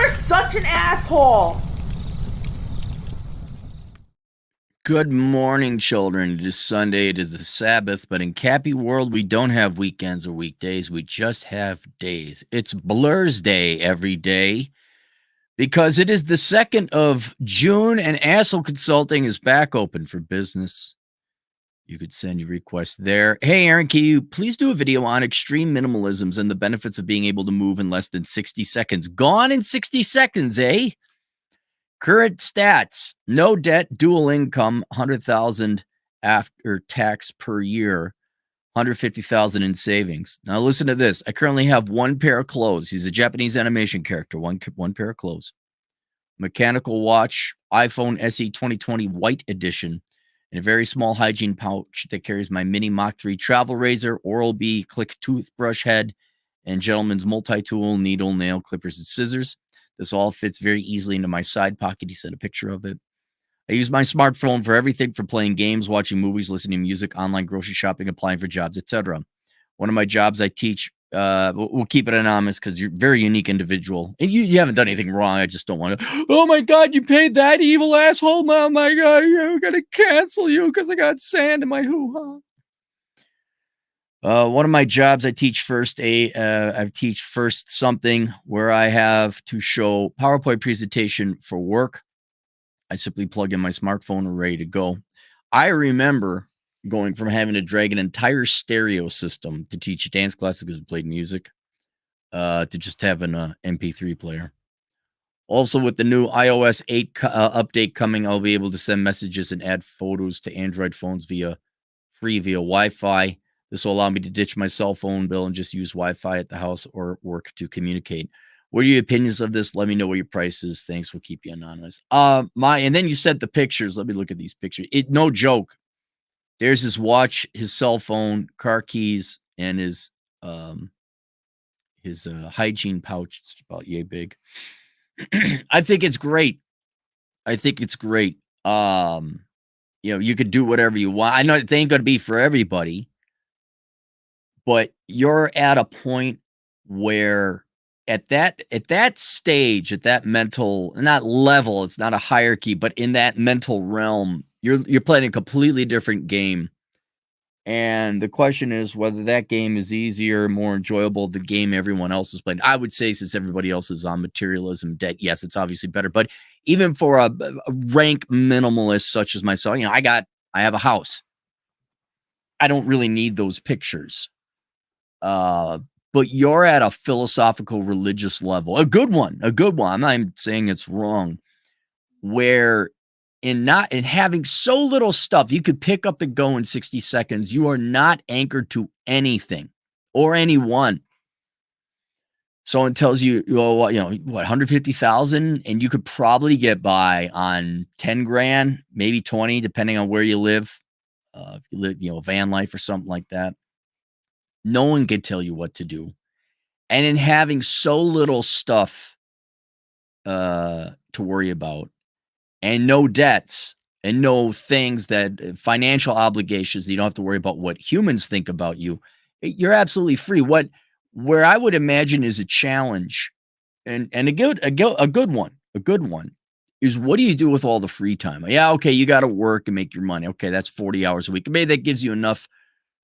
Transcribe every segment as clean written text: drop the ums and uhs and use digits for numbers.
are such an asshole. Good morning, children. It is Sunday. It is the Sabbath, but in Cappy World, we don't have weekends or weekdays. We just have days. It's Blur's Day every day because it is the 2nd of June and Asshole Consulting is back open for business. You could send your request there. Hey, Aaron, can you please do a video on extreme minimalisms and the benefits of being able to move in less than 60 seconds? Gone in 60 seconds, eh? Current stats: no debt, dual income, 100,000 after tax per year, 150,000 in savings. Now listen to this. I currently have one pair of clothes. He's a Japanese animation character. One pair of clothes. Mechanical watch, iPhone SE 2020 white edition, and a very small hygiene pouch that carries my mini Mach 3 travel razor, Oral-B click toothbrush head, and gentleman's multi-tool, needle, nail clippers, and scissors. This all fits very easily into my side pocket. He sent a picture of it. I use my smartphone for everything from playing games, watching movies, listening to music, online grocery shopping, applying for jobs, etc. One of my jobs I teach, we'll keep it anonymous because you're a very unique individual. And you haven't done anything wrong. I just don't want to, oh my God, you paid that evil asshole. Oh my God, we're going to cancel you because I got sand in my hoo-ha. One of my jobs, I teach first something where I have to show PowerPoint presentation for work. I simply plug in my smartphone and ready to go. I remember going from having to drag an entire stereo system to teach dance classes because I played music to just having an MP3 player. Also, with the new iOS 8 update coming, I'll be able to send messages and add photos to Android phones via Wi-Fi. This will allow me to ditch my cell phone bill and just use Wi-Fi at the house or work to communicate. What are your opinions of this? Let me know what your price is. Thanks. We'll keep you anonymous. And then you sent the pictures. Let me look at these pictures. No joke. There's his watch, his cell phone, car keys, and his hygiene pouch. It's about yay big. I think it's great. You could do whatever you want. I know it ain't going to be for everybody. But you're at a point where at that stage, at that mental, not level, it's not a hierarchy, but in that mental realm, you're playing a completely different game. And the question is whether that game is easier, more enjoyable, the game everyone else is playing. I would say since everybody else is on materialism debt, yes, it's obviously better. But even for a rank minimalist such as myself, I have a house. I don't really need those pictures. But you're at a philosophical religious level, a good one. I'm not even saying it's wrong, where in having so little stuff you could pick up and go in 60 seconds, you are not anchored to anything or anyone. Someone tells you, what, 150,000, and you could probably get by on 10 grand, maybe 20, depending on where you live. If you live, van life or something like that. No one can tell you what to do. And in having so little stuff to worry about and no debts and no things that financial obligations that you don't have to worry about what humans think about you, you're absolutely free. Where I would imagine is a challenge and a good one is what do you do with all the free time? Yeah, okay, you got to work and make your money. Okay, that's 40 hours a week. Maybe that gives you enough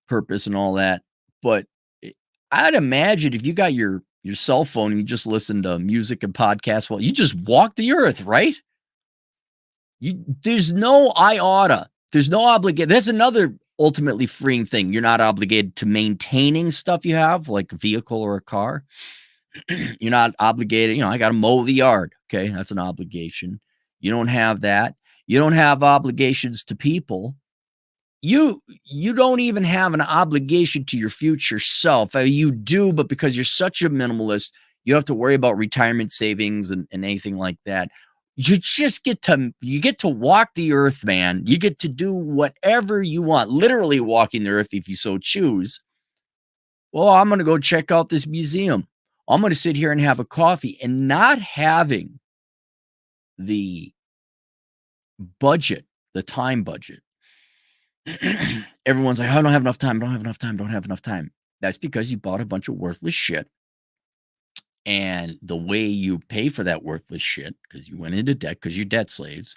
purpose and all that. But I'd imagine if you got your cell phone and you just listen to music and podcasts, well, you just walk the earth, right? There's no there's no obligation. That's another ultimately freeing thing. You're not obligated to maintaining stuff you have, like a vehicle or a car. You're not obligated. I got to mow the yard. Okay, that's an obligation. You don't have that. You don't have obligations to people. You don't even have an obligation to your future self. You do, but because you're such a minimalist, you don't have to worry about retirement savings and anything like that. You just get to walk the earth, man. You get to do whatever you want, literally walking the earth if you so choose. Well, I'm going to go check out this museum. I'm going to sit here and have a coffee, and not having the budget, the time budget. Everyone's like, I don't have enough time. That's because you bought a bunch of worthless shit And the way you pay for that worthless shit, because you went into debt, because you're debt slaves,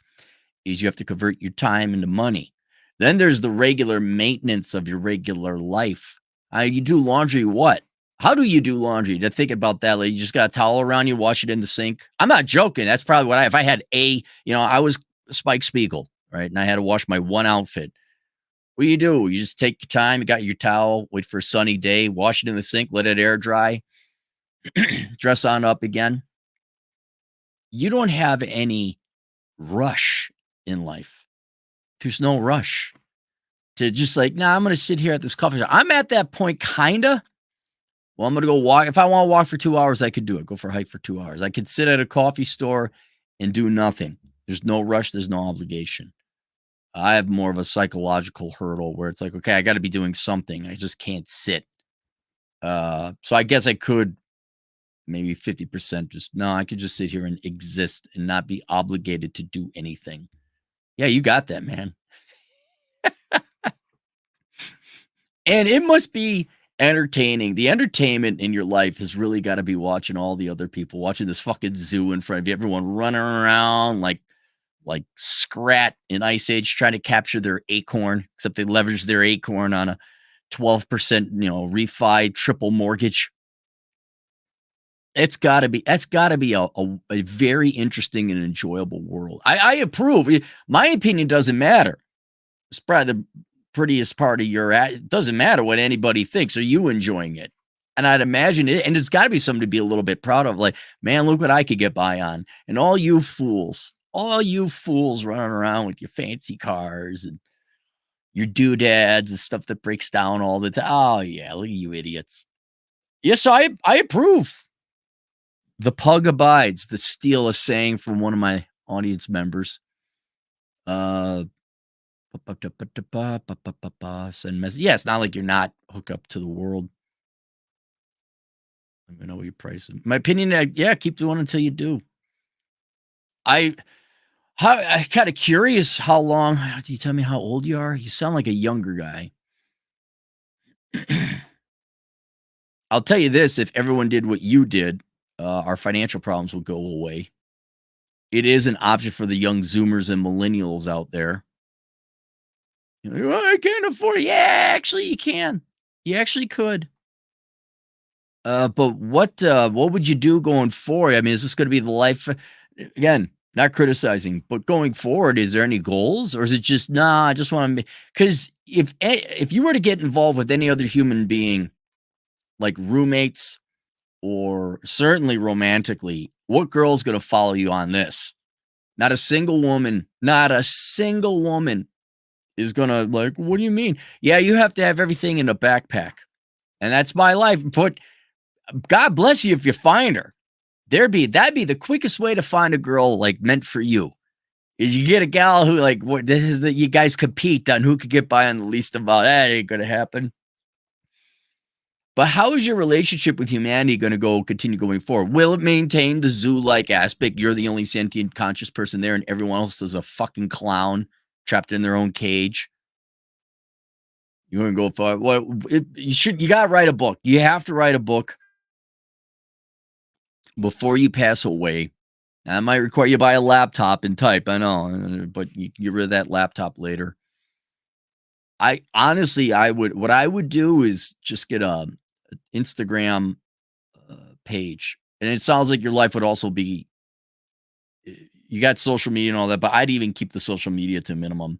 is you have to convert your time into money. Then there's the regular maintenance of your regular life. You do laundry, what? How do you do laundry? To think about that, like you just got a towel around you, wash it in the sink. I'm not joking. That's probably what if I had I was Spike Spiegel, right? And I had to wash my one outfit. What do? You just take your time, you got your towel, wait for a sunny day, wash it in the sink, let it air dry, dress on up again. You don't have any rush in life. There's no rush to just like, nah, I'm going to sit here at this coffee shop. I'm at that point, kind of. Well, I'm going to go walk. If I want to walk for 2 hours, I could do it. Go for a hike for 2 hours. I could sit at a coffee store and do nothing. There's no rush. There's no obligation. I have more of a psychological hurdle where it's like, okay, I got to be doing something. I just can't sit. So I guess I could maybe 50% I could just sit here and exist and not be obligated to do anything. Yeah, you got that, man. And it must be entertaining. The entertainment in your life has really got to be watching all the other people, watching this fucking zoo in front of you, everyone running around like Scrat in Ice Age trying to capture their acorn, except they leverage their acorn on a 12%, refi triple mortgage. That's got to be a very interesting and enjoyable world. I approve. My opinion doesn't matter. It's probably the prettiest part of it doesn't matter what anybody thinks. Are you enjoying it? And I'd imagine it, and it's got to be something to be a little bit proud of. Like, man, look what I could get by on. And all you fools running around with your fancy cars and your doodads and stuff that breaks down all the time. Oh yeah, look at you idiots. Yes, I approve. The pug abides, to steal a saying from one of my audience members. Send message. Yeah, it's not like you're not hooked up to the world. Let me know what your price is. My opinion, yeah, keep doing until you do. I'm kind of curious how long. Do you tell me how old you are? You sound like a younger guy. I'll tell you this: if everyone did what you did, our financial problems would go away. It is an option for the young Zoomers and millennials out there. I can't afford it. Yeah, actually, you can. You actually could. But what would you do going forward? I mean, is this going to be the life? Again, not criticizing, but going forward, is there any goals, or is it just nah? I just want to. Because if you were to get involved with any other human being, like roommates or certainly romantically, what girl's going to follow you on this? Not a single woman. Not a single woman is going to like. What do you mean? Yeah, you have to have everything in a backpack, and that's my life. But God bless you if you find her. That'd be the quickest way to find a girl like meant for you. Is you get a gal who like what this is that you guys compete on who could get by on the least amount. That ain't gonna happen. But how is your relationship with humanity going to continue going forward? Will it maintain the zoo-like aspect? You're the only sentient conscious person there, and everyone else is a fucking clown trapped in their own cage. You want to go for what? You got to write a book. You have to write a book before you pass away. That might require you buy a laptop and type. I know, but you get rid of that laptop later. What I would do is just get a Instagram page, and it sounds like your life would also be. You got social media and all that, but I'd even keep the social media to a minimum.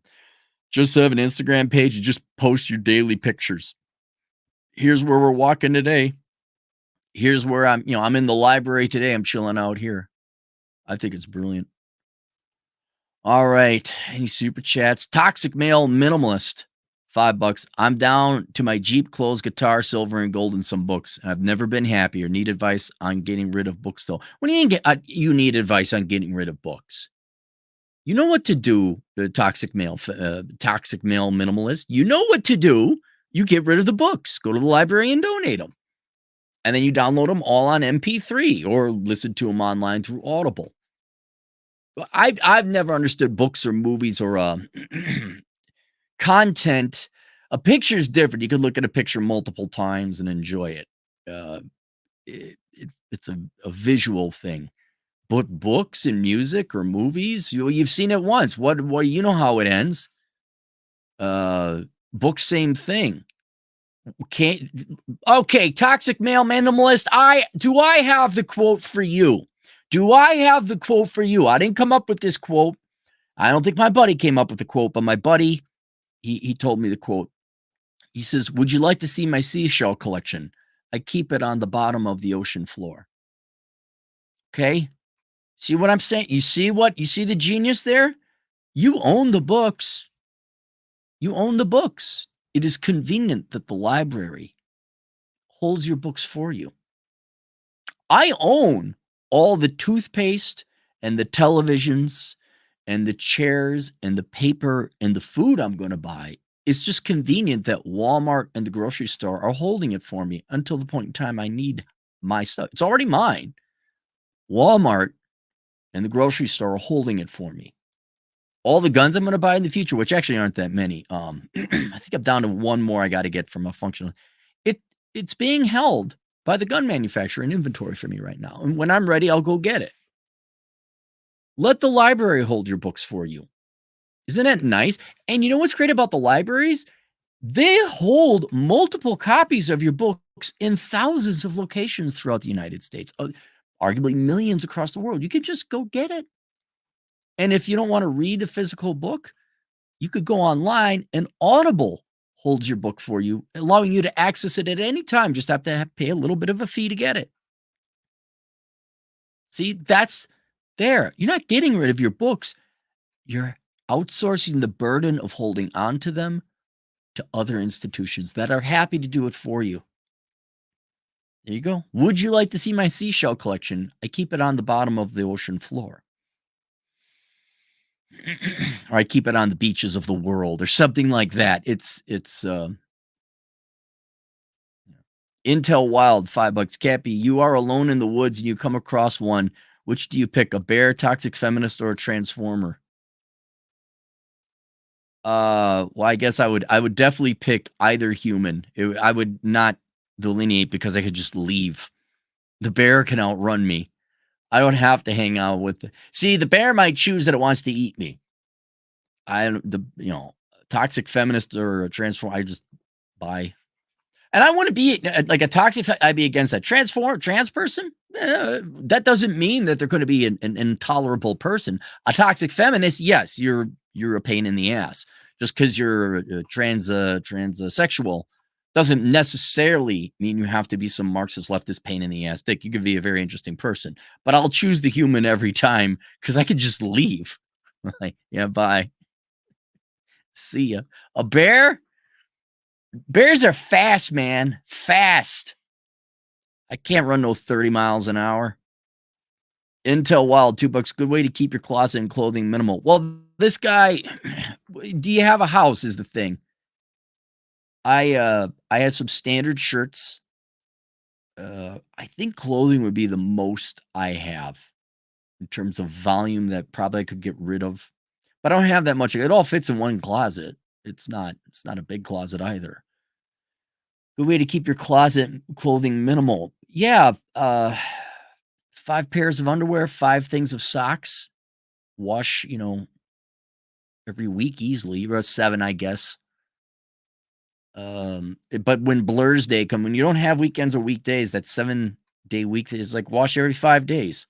Just have an Instagram page and just post your daily pictures. Here's where we're walking today. Here's where I'm in the library today. I'm chilling out here. I think it's brilliant. All right. Any super chats? Toxic Male Minimalist, $5. I'm down to my Jeep, clothes, guitar, silver, and gold, and some books. I've never been happier. Need advice on getting rid of books, though. What do you mean you need advice on getting rid of books? You know what to do, the toxic male minimalist. You know what to do. You get rid of the books. Go to the library and donate them. And then you download them all on MP3 or listen to them online through Audible. I've never understood books or movies or content. A picture is different. You could look at a picture multiple times and enjoy it. it's a visual thing. But books and music or movies, you've seen it once. What you know how it ends. Books, same thing. Can't Okay, toxic male minimalist. Do I have the quote for you? Do I have the quote for you? I didn't come up with this quote. I don't think my buddy came up with the quote, but my buddy, he told me the quote. He says, "Would you like to see my seashell collection? I keep it on the bottom of the ocean floor." Okay? See what I'm saying? You see the genius there? You own the books. You own the books. It is convenient that the library holds your books for you. I own all the toothpaste and the televisions and the chairs and the paper and the food I'm going to buy. It's just convenient that Walmart and the grocery store are holding it for me until the point in time I need my stuff. It's already mine. Walmart and the grocery store are holding it for me. All the guns I'm going to buy in the future, which actually aren't that many. I think I'm down to one more I got to get from a functional. It's being held by the gun manufacturer in inventory for me right now. And when I'm ready, I'll go get it. Let the library hold your books for you. Isn't that nice? And you know what's great about the libraries? They hold multiple copies of your books in thousands of locations throughout the United States, arguably millions across the world. You could just go get it. And if you don't want to read a physical book, you could go online and Audible holds your book for you, allowing you to access it at any time. Just have to pay a little bit of a fee to get it. See, that's there. You're not getting rid of your books. You're outsourcing the burden of holding on to them to other institutions that are happy to do it for you. There you go. Would you like to see my seashell collection? I keep it on the bottom of the ocean floor. Or I keep it on the beaches of the world or something like that. It's Intel Wild, $5. Cappy, you are alone in the woods and you come across one. Which do you pick, a bear, toxic feminist, or a transformer? Well, I guess I would definitely pick either human. I would not delineate because I could just leave. The bear can outrun me. I don't have to hang out with the bear might choose that it wants to eat me. Toxic feminist or a transformer, I just buy. And I want to be like a toxic. I'd be against that trans person. That doesn't mean that they're going to be an intolerable person. A toxic feminist, yes, you're a pain in the ass. Just because you're transsexual doesn't necessarily mean you have to be some Marxist leftist pain in the ass dick. You could be a very interesting person, but I'll choose the human every time because I could just leave. Like, yeah, bye. See ya. A bear? Bears are fast, man. Fast. I can't run no 30 miles an hour. Intel Wild, $2. Good way to keep your closet and clothing minimal. Well, this guy, do you have a house is the thing. I had some standard shirts. I think clothing would be the most I have in terms of volume that probably I could get rid of. But I don't have that much. It all fits in one closet. It's not a big closet either. Good way to keep your closet clothing minimal. Yeah, 5 pairs of underwear, 5 things of socks. Wash, every week easily. About 7, I guess. But when Blur's Day come, when you don't have weekends or weekdays, that 7-day week is like wash every 5 days.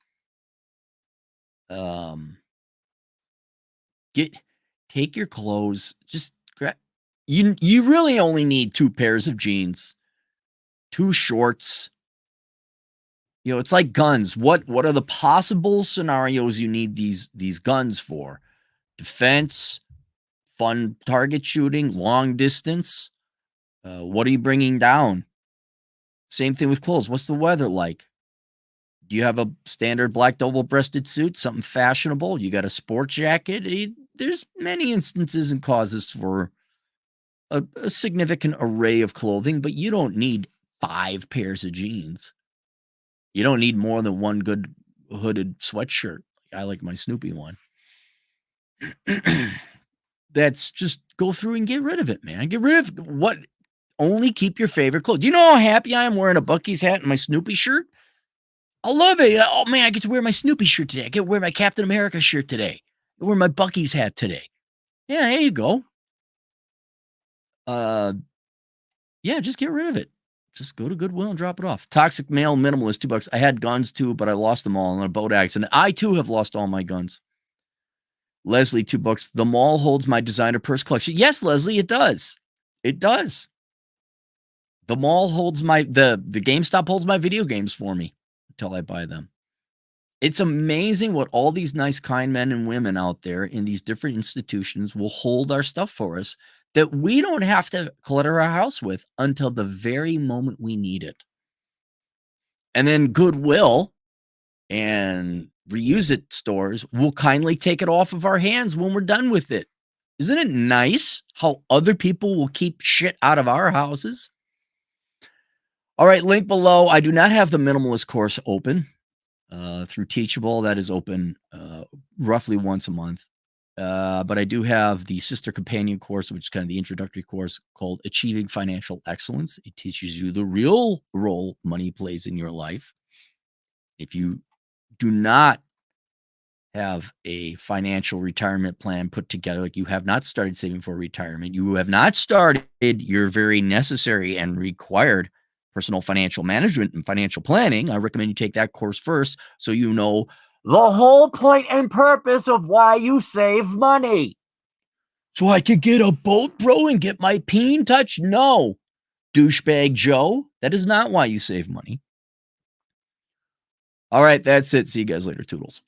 Take your clothes, just grab. You really only need 2 pairs of jeans, 2 shorts. It's like guns. What are the possible scenarios you need these guns for? Defense, fun target shooting, long distance. What are you bringing down? Same thing with clothes. What's the weather like? Do you have a standard black double-breasted suit, something fashionable? You got a sport jacket? There's many instances and causes for a significant array of clothing, but you don't need 5 pairs of jeans. You don't need more than one good hooded sweatshirt. I like my Snoopy one. That's just go through and get rid of it, man. Get rid of what. Only keep your favorite clothes. Do you know how happy I am wearing a Buc-ee's hat and my Snoopy shirt? I love it. Oh man, I get to wear my Snoopy shirt today. I get to wear my Captain America shirt today. I wear my Bucky's hat today. Yeah, there you go. Yeah, just get rid of it. Just go to Goodwill and drop it off. Toxic male minimalist, $2. I had guns too, but I lost them all in a boat accident. I too have lost all my guns. Leslie, $2. The mall holds my designer purse collection. Yes, Leslie, it does. It does. The mall holds the GameStop holds my video games for me until I buy them. It's amazing what all these nice, kind men and women out there in these different institutions will hold our stuff for us that we don't have to clutter our house with until the very moment we need it. And then Goodwill and reuse it stores will kindly take it off of our hands when we're done with it. Isn't it nice how other people will keep shit out of our houses? All right, link below. I do not have the minimalist course open through Teachable. That is open roughly once a month. But I do have the sister companion course, which is kind of the introductory course called Achieving Financial Excellence. It teaches you the real role money plays in your life. If you do not have a financial retirement plan put together, like you have not started saving for retirement, you have not started your very necessary and required personal financial management and financial planning, I recommend you take that course first so you know the whole point and purpose of why you save money. So I could get a boat, bro, and get my peen touched? No, douchebag Joe. That is not why you save money. All right, that's it. See you guys later, Toodles.